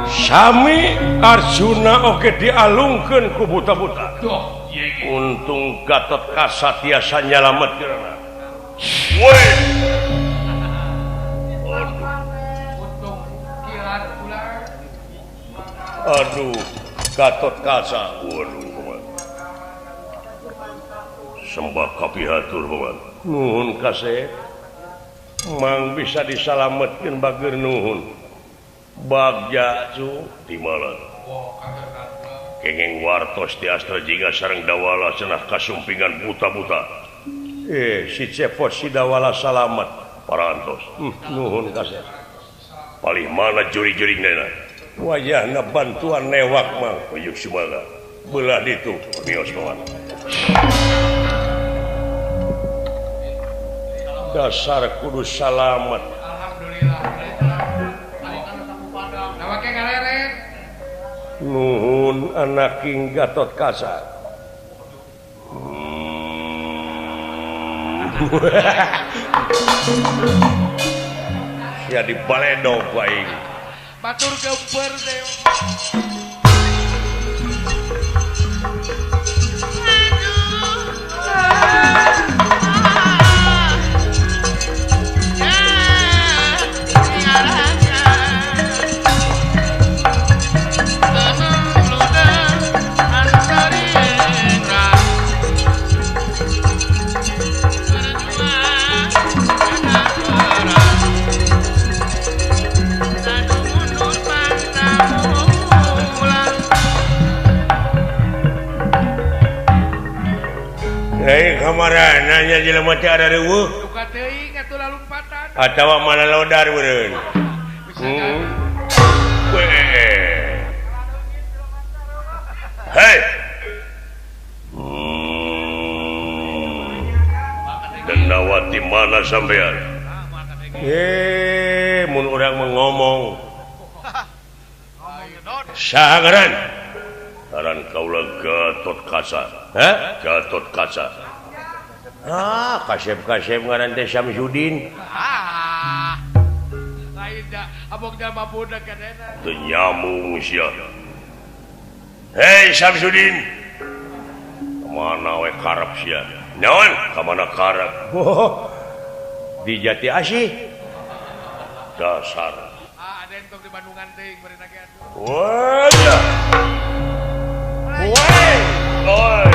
Sami Arjuna oke dialungkeun ku buta-buta. Untung Gatot Kaca tiasa nyalametkeun. Woi. Aduh, Gatot Kaca. Waduh. Sembah kapihatur, Bapak. Nuhun kasih. Mang bisa disalametkeun bager nuhun. Bagja cu timalan. Kenging wartos di astra jingga sareng dawala cenah kasumpingan buta-buta. Si cepot si dawala salamet parantos. Nuhun kasih. Palih mana juri-juri nena. Wajahna bantuan newak mang uyuk sumaga. Belah ditu mios kawan. Dasar kudu salamet. Nuhun anak King Gatot Kaca. Ya di baledog baik. Batur gemper deh. Kamara nanya jelema teh ada reueuh. Duka teuing atuh lalumpatan. Atawa mana lodar beureun. Hei. Dendawati mana sampean? Mun urang ngomong. Saha ngaran? Ngaran kaula Gatot Kaca. Hah? Gatot Kaca. Kasep-kasep ngaran teh Samsudin. Lain dah abog jalma budak kadena. Teu nyamung sia. Hei Samsudin. Kemana we karep sia? Naon? Kamana karep? Di Jati Asih. Dasar. Aden tong di Bandungan teuing bari nage atuh. Wah. Woi. Oi.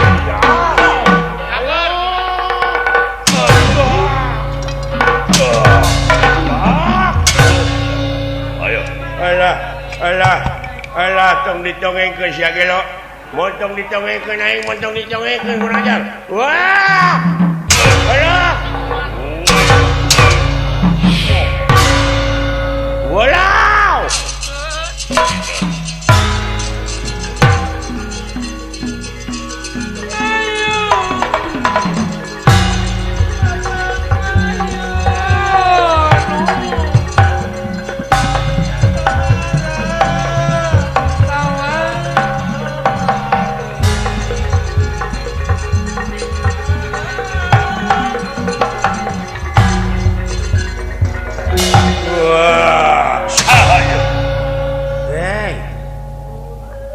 Alah, tong ditongengkeun sia ge lo. Montong ditongengkeun aing, montong ditongengkeun kurang ajar. Wah! Alah. Walau.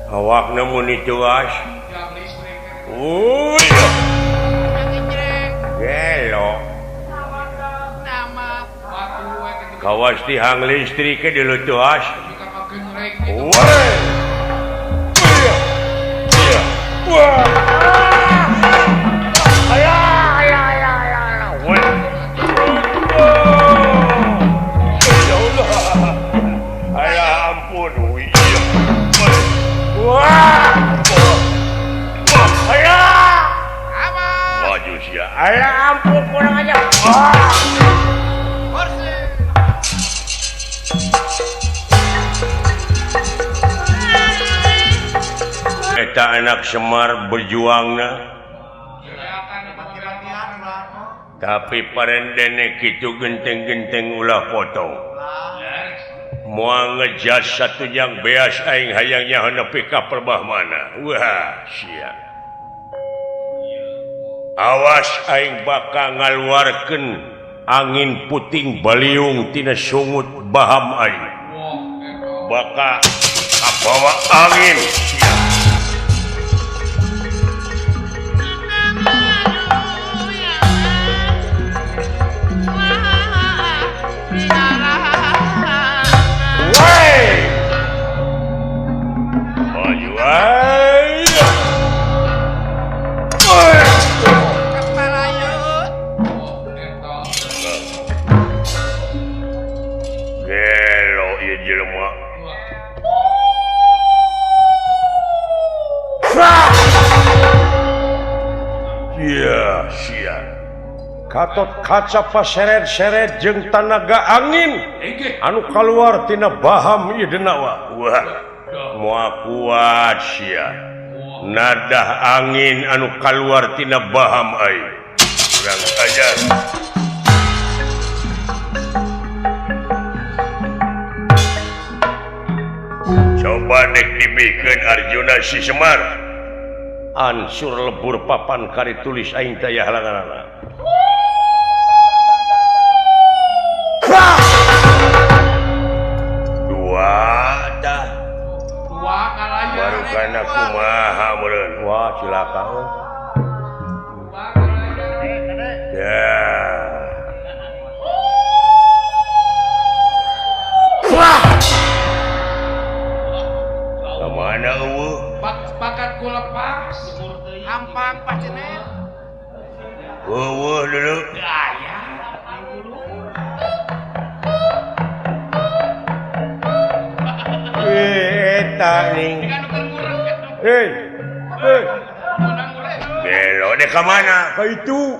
Awakna mun dituas. Gelo. Kawas tihang listrik ke dulu tuas. Woi. Wah. Alah ampun kurang aja. Eta anak Semar berjuangna. Tapi parendene kitu genteng-genteng ulah potong. Moal ngejas satu yang beas aing hayangnya nepi ka perbah mana. Wah, sia. Awas aing bakal ngaluarkeun angin puting baliung tina sungut baham aing. Baka bawa angin Katot kaca paseret-seret jeung tanaga angin anu keluar tina baham ieu denawa. Wah, moal kuat sia. Nadah angin anu keluar tina baham ai. Kurang ajar. Coba dek dibikeun Arjuna si Semar. Ansur lebur papan kari tulis aing teh halanganna. Baru kana kumaha meureun. Wah, cilaka euy. Ya. Wah. Kamana eueuh? Bakat ku lepas. Hampang paceneh. Eueuh dulu. Gaya. Eta ning. Hei. Belo deh ke mana? Ke itu.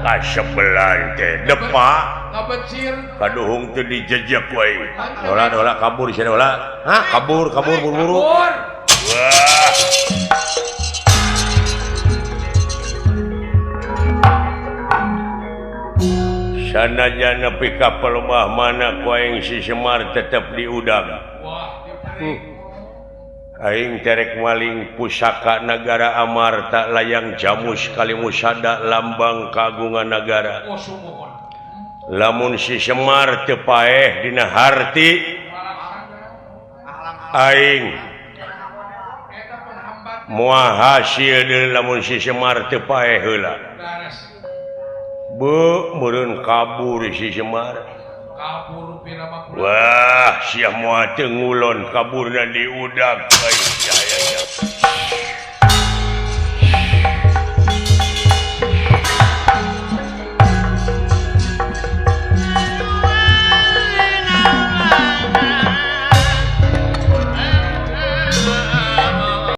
Ka sebelah teh depa. Ngabecir. Kaduhung teu dijejak wae. Dola kabur sia dola. Hah, kabur buru-buru. Wah. Sanajan nepi ka pelemah mana ku aing si Semar tetep diudang. Aing terek maling pusaka negara Amarta layang jamus kalimusada lambang kagungan negara. Lamun si Semar teu paeh dina harti aing moal hasil deui lamun si Semar teu paeh heula. Meureun kabur si Semar. Kabur pira mah. Wah, sia moal teu ngulon kaburna diudag. Ai, ya.